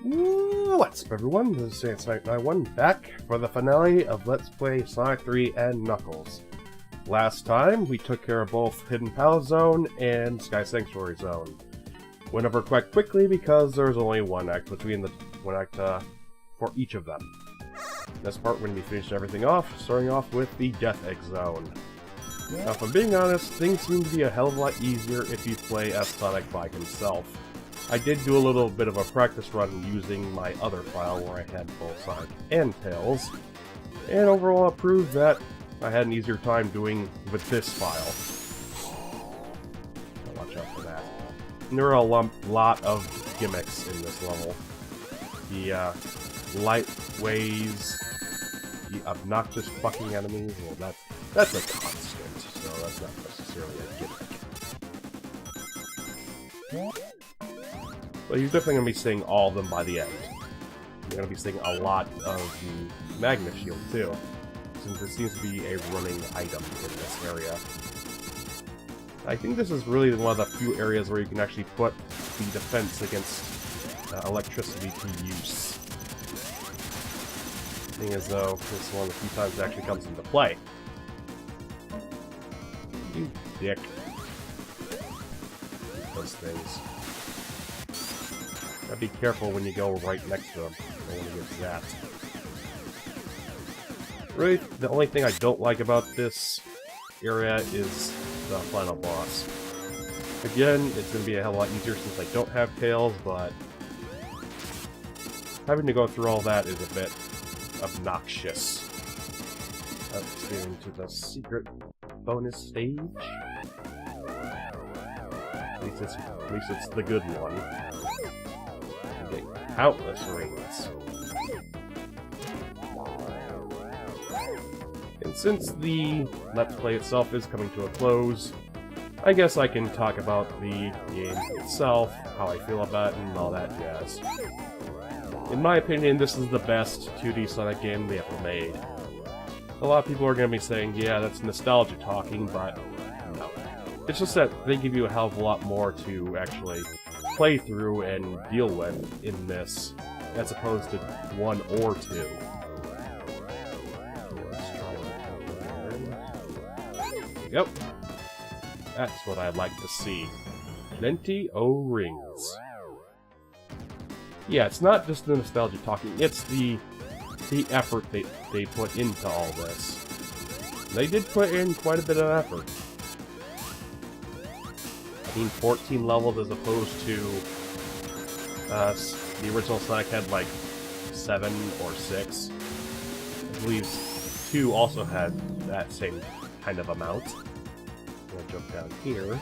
What's up, everyone? This is Saiyan91 back for the finale of Let's Play Sonic 3 and Knuckles. Last time, we took care of both Hidden Palace Zone and Sky Sanctuary Zone. Went over quite quickly because there's only one act for each of them. This part, we're going to be finishing everything off, starting off with the Death Egg Zone. Now, if I'm being honest, things seem to be a hell of a lot easier if you play as Sonic by himself. I did do a little bit of a practice run using my other file where I had both Sonic and Tails, and overall it proved that I had an easier time doing with this file. So watch out for that. And there are a lot of gimmicks in this level. The light waves, the obnoxious fucking enemies, well that's a constant, so that's not necessarily a gimmick. But you're definitely going to be seeing all of them by the end. You're going to be seeing a lot of the Magma Shield, too, since it seems to be a running item in this area. I think this is really one of the few areas where you can actually put the defense against electricity to use. Seeing as though this is one of the few times it actually comes into play. You dick. Those things. Gotta be careful when you go right next to them. I don't want to get zapped. Really, the only thing I don't like about this area is the final boss. Again, it's going to be a hell of a lot easier since I don't have Tails, but having to go through all that is a bit obnoxious. Let's get into the secret bonus stage. At least it's the good one. Countless rings. And since the Let's Play itself is coming to a close, I guess I can talk about the game itself, how I feel about it, and all that jazz. In my opinion, this is the best 2D Sonic game they ever made. A lot of people are going to be saying, yeah, that's nostalgia talking, but no. It's just that they give you a hell of a lot more to actually play through and deal with in this, as opposed to 1 or 2. Let's try there we go. That's what I'd like to see. Plenty o' rings. Yeah, it's not just the nostalgia talking, it's the effort they put into all this. They did put in quite a bit of effort. I mean, 14 levels as opposed to the original Sonic had like 7 or 6. I believe 2 also had that same kind of amount. I'm gonna jump down here.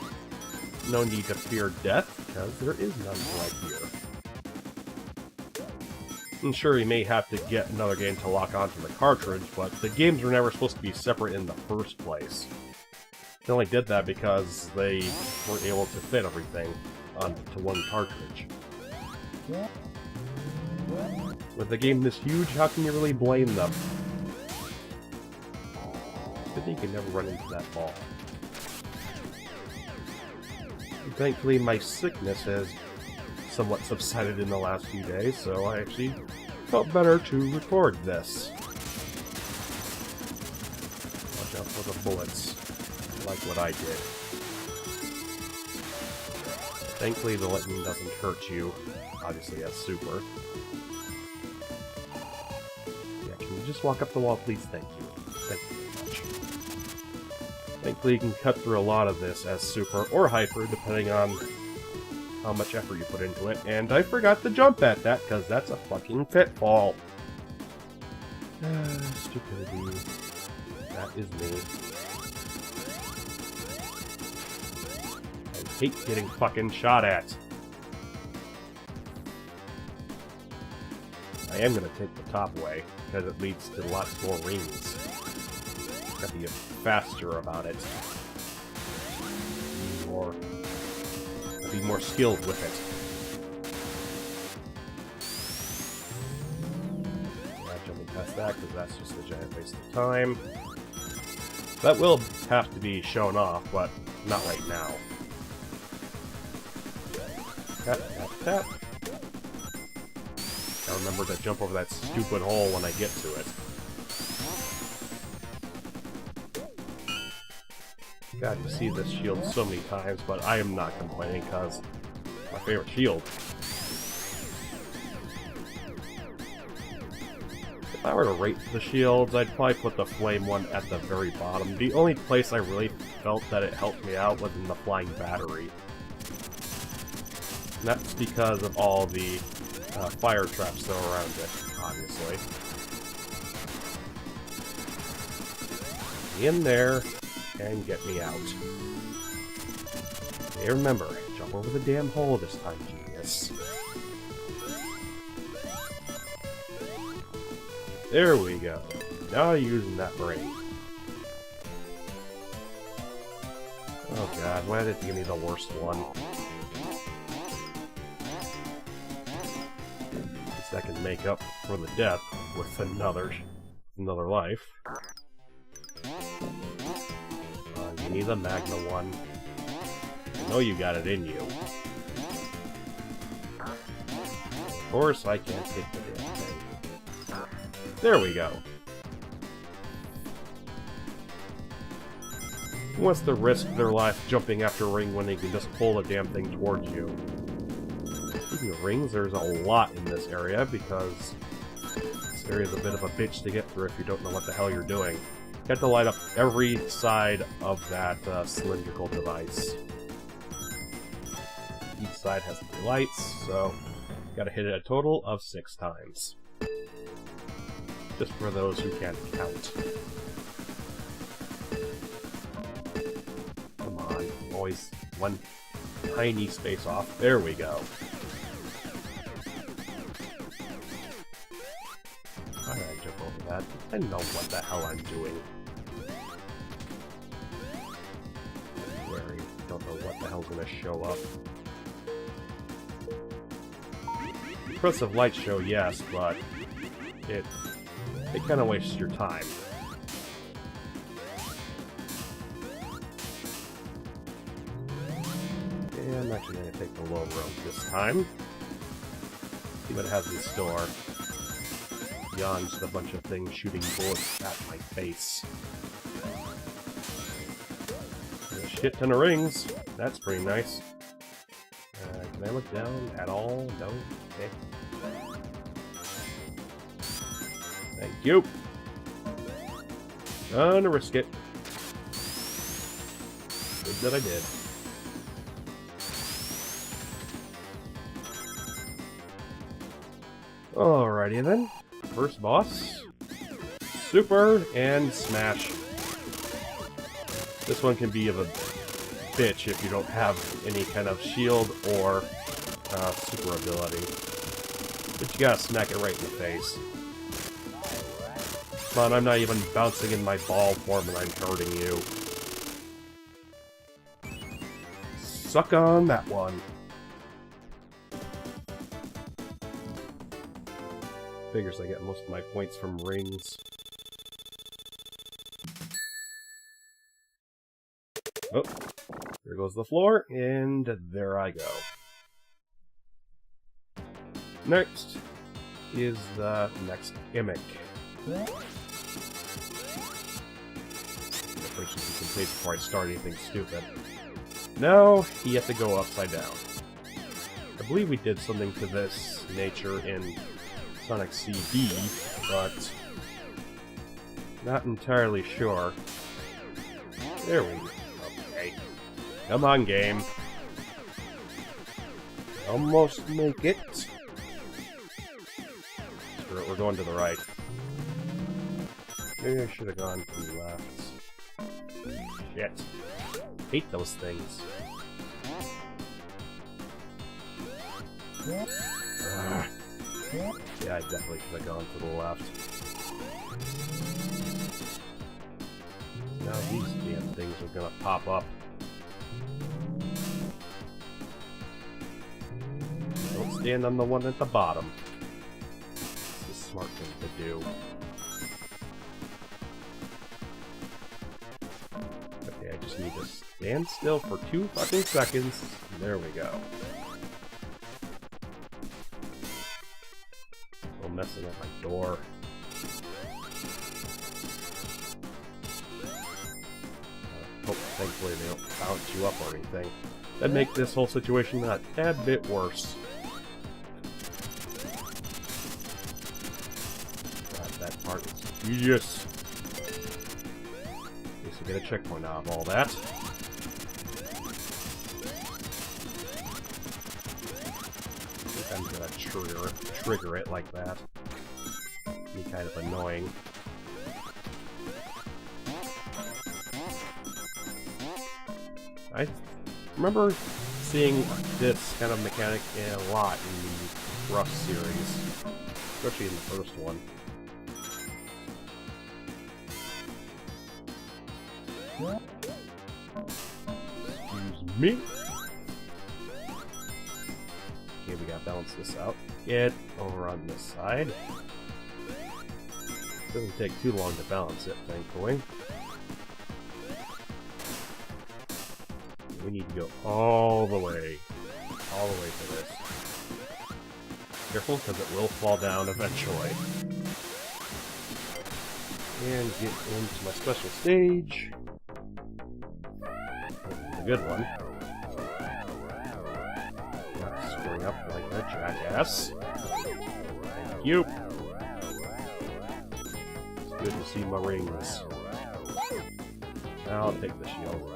No need to fear death, because there is none right here. I'm sure you may have to get another game to lock onto the cartridge, but the games were never supposed to be separate in the first place. They only did that because they weren't able to fit everything onto one cartridge. With a game this huge, how can you really blame them? I think you can never run into that ball. And thankfully, my sickness has somewhat subsided in the last few days, so I actually felt better to record this. Watch out for the bullets. Like what I did. Thankfully, the lightning doesn't hurt you, obviously, as Super. Yeah, can you just walk up the wall, please? Thank you. Thank you very much. Thankfully, you can cut through a lot of this as Super or Hyper, depending on how much effort you put into it. And I forgot to jump at that, because that's a fucking pitfall. Stupidity. That is me. I hate getting fucking shot at. I am gonna take the top way, because it leads to lots more rings. Gotta be faster about it. Be more skilled with it. Not jumping past that, because that's just a giant waste of time. That will have to be shown off, but not right now. Tap, tap, tap. I'll remember to jump over that stupid hole when I get to it. God, you see this shield so many times, but I am not complaining because it's my favorite shield. If I were to rate the shields, I'd probably put the flame one at the very bottom. The only place I really felt that it helped me out was in the flying battery. And that's because of all the fire traps that are around it, obviously. In there, and get me out. Hey, remember, jump over the damn hole this time, genius. There we go. Now using that brain. Oh god, why did it give me the worst one? At least I can make up for the death with another life. You need the Magna one. I know you got it in you. Of course, I can't hit the damn thing. There we go. Who wants to risk their life jumping after a ring when they can just pull the damn thing towards you? Speaking of rings, there's a lot in this area because this area is a bit of a bitch to get through if you don't know what the hell you're doing. You have to light up every side of that cylindrical device. Each side has 3 lights, so you gotta hit it a total of 6 times. Just for those who can't count. Come on, always one tiny space off. There we go. How did I jump over that? I know what the hell I'm doing. Don't know what the hell's gonna show up. Impressive light show, yes, but it kind of wastes your time. And I'm actually gonna take the low road this time. See what it has in store. Beyond just a bunch of things shooting bullets at my face. Shit ton of rings. That's pretty nice. Can I look down at all? No? Okay. Thank you. Gonna risk it. Good that I did. Alrighty then. First boss. Super and smash. This one can be of a bitch if you don't have any kind of shield or super ability. But you gotta smack it right in the face. Come on, I'm not even bouncing in my ball form and I'm hurting you. Suck on that one. Figures I get most of my points from rings. Oh, there goes the floor, and there I go. Next is the next gimmick. Which should be complete before I start anything stupid. No, you have to go upside down. I believe we did something to this nature in Sonic CD, but not entirely sure. There we go. Okay. Come on, game. Almost make it. We're going to the right. Maybe I should have gone to the left. Shit. Hate those things. Yeah, I definitely should have gone to the left. Now these damn things are gonna pop up. Don't stand on the one at the bottom. It's a smart thing to do. Okay, I just need to stand still for 2 fucking seconds. There we go. messing with my door. Hope, thankfully, they don't bounce you up or anything. That'd make this whole situation a tad bit worse. God, that part is tedious. At least we get a checkpoint out of all that. I'm gonna trigger it like that. Be kind of annoying. I remember seeing this kind of mechanic a lot in the Rush series, especially in the first one. Excuse me. Okay, we gotta balance this out. Get over on this side. Doesn't take too long to balance it, thankfully. We need to go all the way for this. Careful, because it will fall down eventually. And get into my special stage. This is a good one. Not screwing up like a jackass. Thank you. It's good to see my rings. I'll take the shield.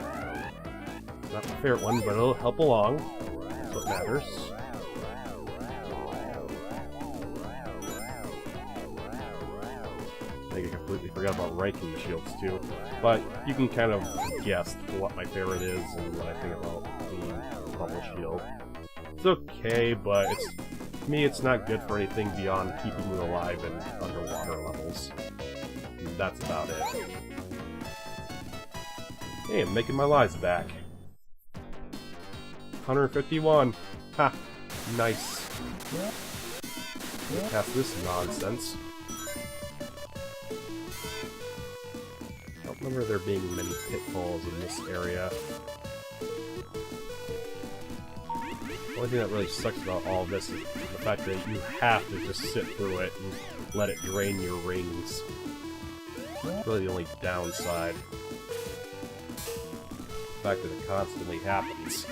Not my favorite one, but it'll help along. That's what matters. I think I completely forgot about ranking the shields too. But you can kind of guess what my favorite is and what I think about the bubble shield. It's okay, but to me it's not good for anything beyond keeping you alive in underwater levels. And that's about it. Hey, I'm making my lives back. 151. Ha! Nice. Get past this nonsense. I don't remember there being many pitfalls in this area. The only thing that really sucks about all this is the fact that you have to just sit through it and let it drain your rings. That's really the only downside. The fact that it constantly happens.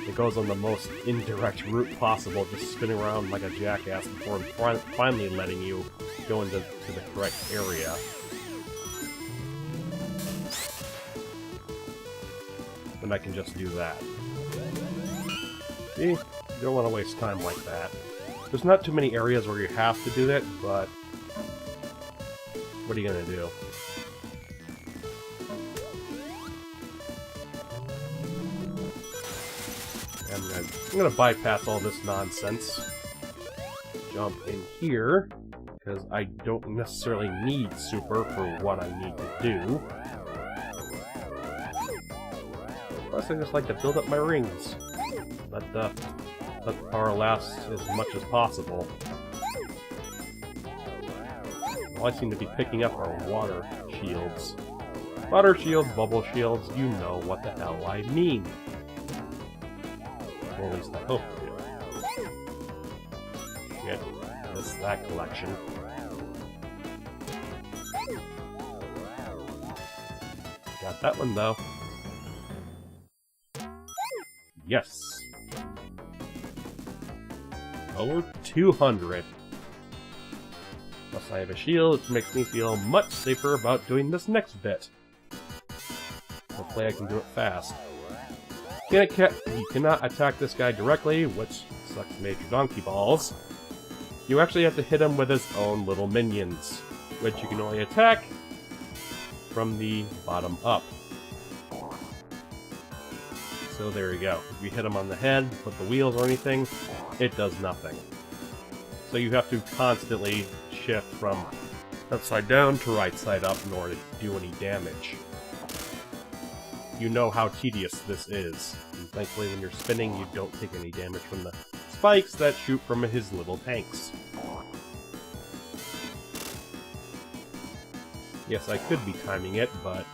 It goes on the most indirect route possible, just spinning around like a jackass before finally letting you go into the correct area. And I can just do that. See? You don't want to waste time like that. There's not too many areas where you have to do that, but what are you gonna do? I'm gonna bypass all this nonsense. Jump in here, because I don't necessarily need super for what I need to do. Plus, I just like to build up my rings. Let the power last as much as possible. All I seem to be picking up are water shields. Water shields, bubble shields, you know what the hell I mean. Or at least I hope you do. Get that collection. Got that one though. Yes. Over 200. Plus I have a shield, which makes me feel much safer about doing this next bit. Hopefully I can do it fast. You cannot attack this guy directly, which sucks major donkey balls. You actually have to hit him with his own little minions, which you can only attack from the bottom up. So there you go. If you hit him on the head with the wheels or anything, it does nothing. So you have to constantly shift from upside down to right side up in order to do any damage. You know how tedious this is. And thankfully when you're spinning, you don't take any damage from the spikes that shoot from his little tanks. Yes, I could be timing it, but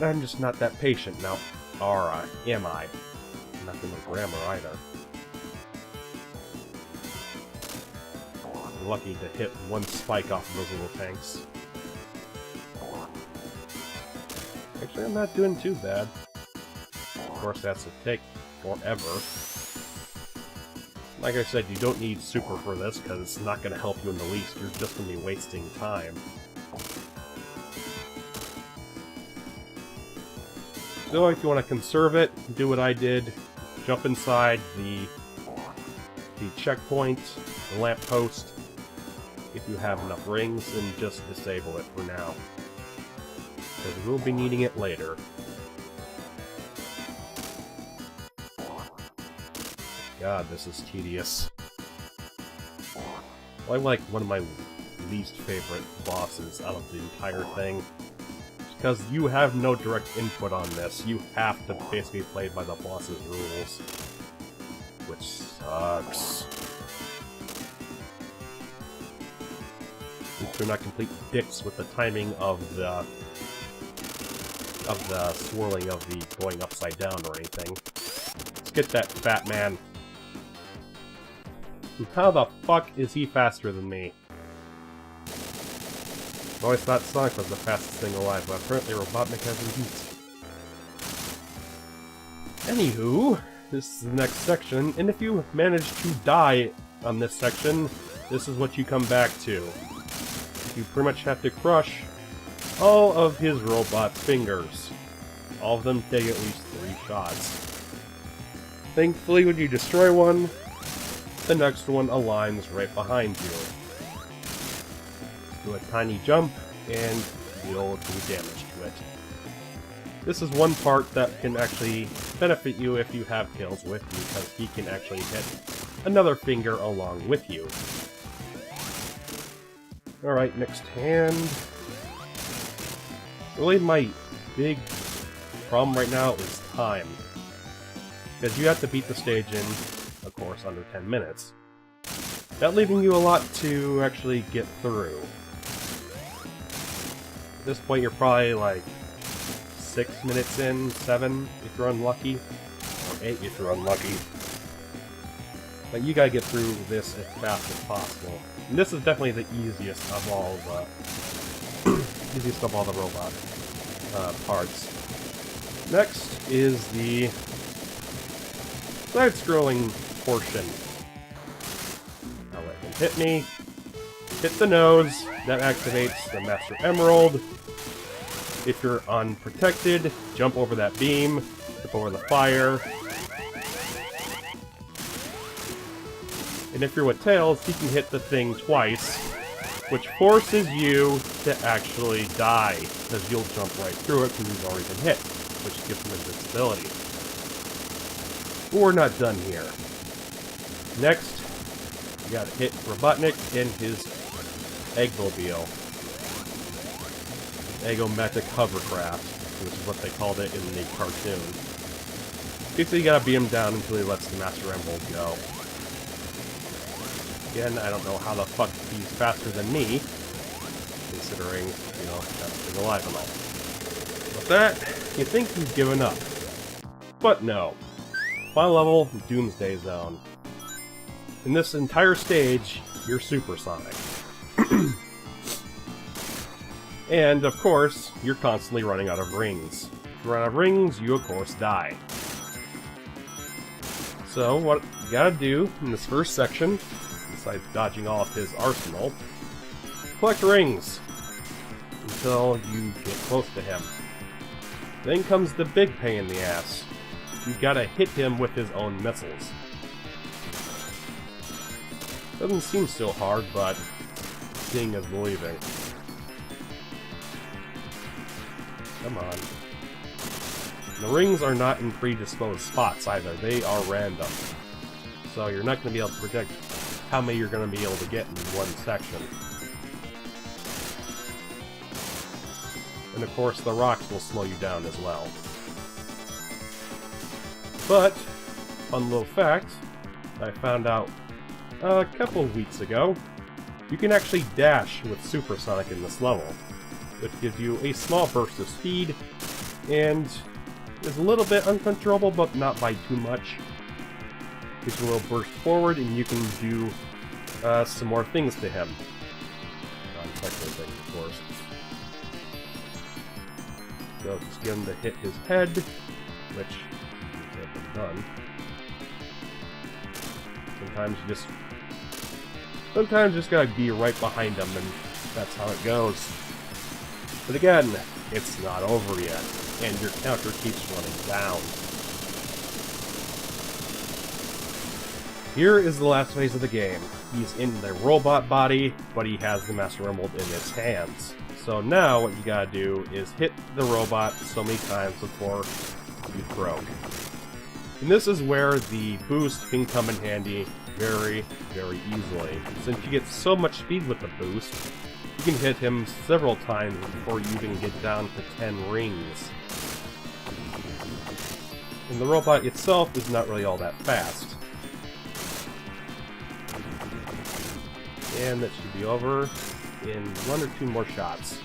I'm just not that patient now. Or am I? Not in the grammar either. You're lucky to hit one spike off of those little tanks. Actually, I'm not doing too bad. Of course, that's to take forever. Like I said, you don't need super for this, because it's not going to help you in the least. You're just going to be wasting time. So if you want to conserve it, do what I did. Jump inside the checkpoint, the lamppost, if you have enough rings, and just disable it for now. Because we'll be needing it later. God, this is tedious. Well, I'm like one of my least favorite bosses out of the entire thing. Because you have no direct input on this. You have to basically play by the boss's rules. Which sucks. They're not complete dicks with the timing of the swirling of the going upside down or anything. Let's get that fat man. How the fuck is he faster than me? I always thought Sonic was the fastest thing alive, but apparently Robotnik has a heat. Anywho, this is the next section, and if you manage to die on this section, this is what you come back to. You pretty much have to crush all of his robot's fingers. All of them take at least 3 shots. Thankfully, when you destroy one, the next one aligns right behind you. Do a tiny jump, and you'll do damage to it. This is one part that can actually benefit you if you have Tails with you, because he can actually hit another finger along with you. Alright, next hand. Really, my big problem right now is time. Because you have to beat the stage in, of course, under 10 minutes. That leaving you a lot to actually get through. At this point, you're probably like 6 minutes in, 7 if you're unlucky, or 8 if you're unlucky. But you gotta get through this as fast as possible. And this is definitely the easiest of all the robot parts. Next is the side-scrolling portion. I'll let him hit me. Hit the nose. That activates the Master Emerald. If you're unprotected, jump over that beam, jump over the fire. And if you're with Tails, he can hit the thing twice, which forces you to actually die, because you'll jump right through it because he's already been hit, which gives him invincibility. But we're not done here. Next, you gotta hit Robotnik in his Eggmobile. Eggomatic hovercraft, which is what they called it in the cartoon. Basically, you gotta beat him down until he lets the Master Emerald go. Again, I don't know how the fuck he's faster than me, considering, you know, that's been alive and all. With that, you think he's given up. But no. Final level, Doomsday Zone. In this entire stage, you're supersonic. And, of course, you're constantly running out of rings. If you run out of rings, you, of course, die. So, what you gotta do in this first section, besides dodging all of his arsenal, collect rings until you get close to him. Then comes the big pain in the ass. You gotta hit him with his own missiles. Doesn't seem so hard, but seeing is believing. Come on. The rings are not in predisposed spots either, they are random. So you're not going to be able to predict how many you're going to be able to get in one section. And of course the rocks will slow you down as well. But, fun little fact, I found out a couple of weeks ago, you can actually dash with Supersonic in this level, which gives you a small burst of speed, and is a little bit uncontrollable, but not by too much. Gives you a little burst forward, and you can do some more things to him. Non-sexual things, of course. So just get him to hit his head, which can't be done. Sometimes you just gotta be right behind him, and that's how it goes. But again, it's not over yet, and your counter keeps running down. Here is the last phase of the game. He's in the robot body, but he has the Master Emerald in his hands. So now what you gotta do is hit the robot so many times before you croak. And this is where the boost can come in handy very, very easily. Since you get so much speed with the boost, you can hit him several times before you even get down to 10 rings. And the robot itself is not really all that fast. And that should be over in 1 or 2 more shots.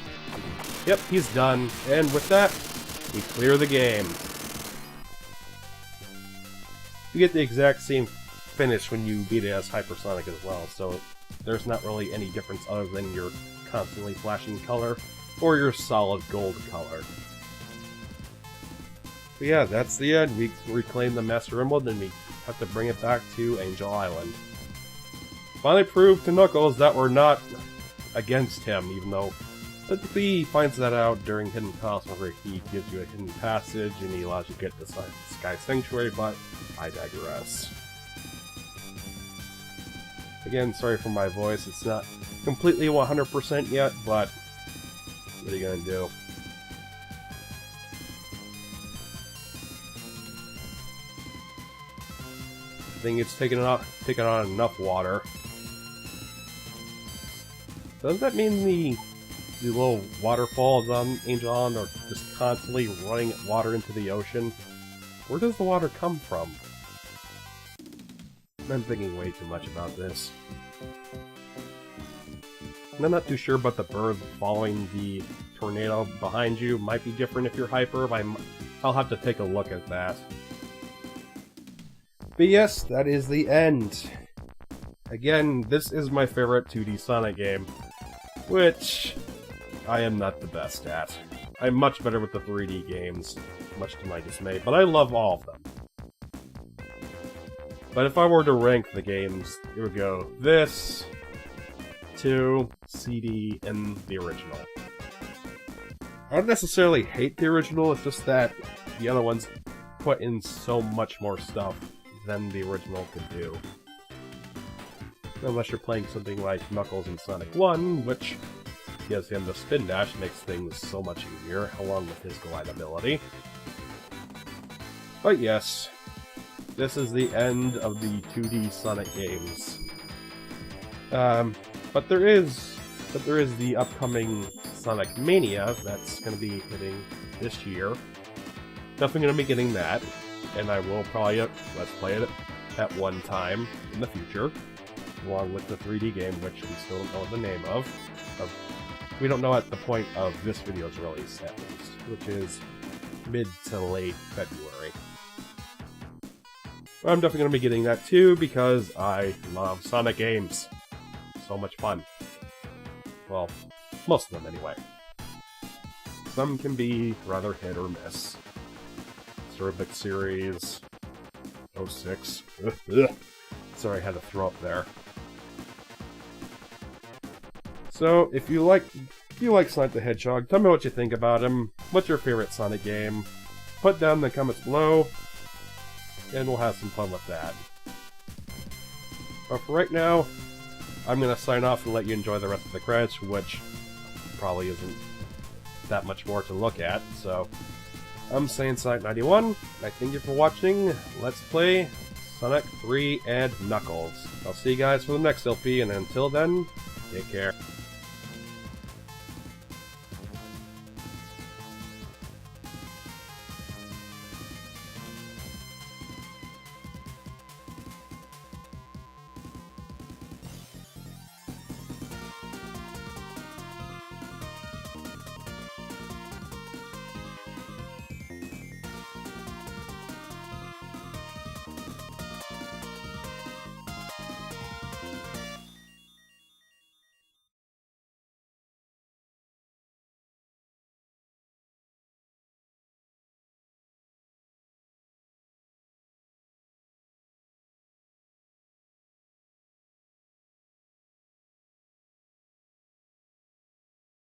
Yep, he's done. And with that, we clear the game. You get the exact same finish when you beat it as Hypersonic as well, so there's not really any difference other than your constantly flashing color or your solid gold color. But yeah, that's the end. We reclaim the Master Emerald and we have to bring it back to Angel Island. Finally proved to Knuckles that we're not against him, even though typically he finds that out during Hidden Palace, where he gives you a hidden passage and he allows you to get the Sky Sanctuary, but I digress. Again, sorry for my voice, it's not completely 100% yet, but what are you gonna do? I think it's taken on enough water. Doesn't that mean the little waterfalls on Angel Island are just constantly running water into the ocean? Where does the water come from? I'm thinking way too much about this. And I'm not too sure about the bird following the tornado behind you. Might be different if you're hyper, but I'll have to take a look at that. But yes, that is the end. Again, this is my favorite 2D Sonic game, which I am not the best at. I'm much better with the 3D games, much to my dismay, but I love all of them. But if I were to rank the games, it would go this, 2, CD, and the original. I don't necessarily hate the original, it's just that the other ones put in so much more stuff than the original could do. Unless you're playing something like Knuckles in Sonic 1, which gives him the spin dash, makes things so much easier, along with his glide ability. But yes, this is the end of the 2D Sonic games. But there is the upcoming Sonic Mania that's going to be hitting this year. Definitely going to be getting that, and I will probably let's play it at one time in the future, along with the 3D game, which we still don't know the name of. We don't know at the point of this video's release, at least, which is mid to late February. But I'm definitely going to be getting that too, because I love Sonic games. So much fun. Well, most of them anyway. Some can be rather hit or miss. Cerebic series 06. Sorry, I had to throw up there. So, if you like Sonic the Hedgehog, tell me what you think about him. What's your favorite Sonic game? Put down in the comments below, and we'll have some fun with that. But for right now, I'm going to sign off and let you enjoy the rest of the credits, which probably isn't that much more to look at. So, I'm Saiyan Sonic 91. I thank you for watching. Let's play Sonic 3 and Knuckles. I'll see you guys for the next LP, and until then, take care.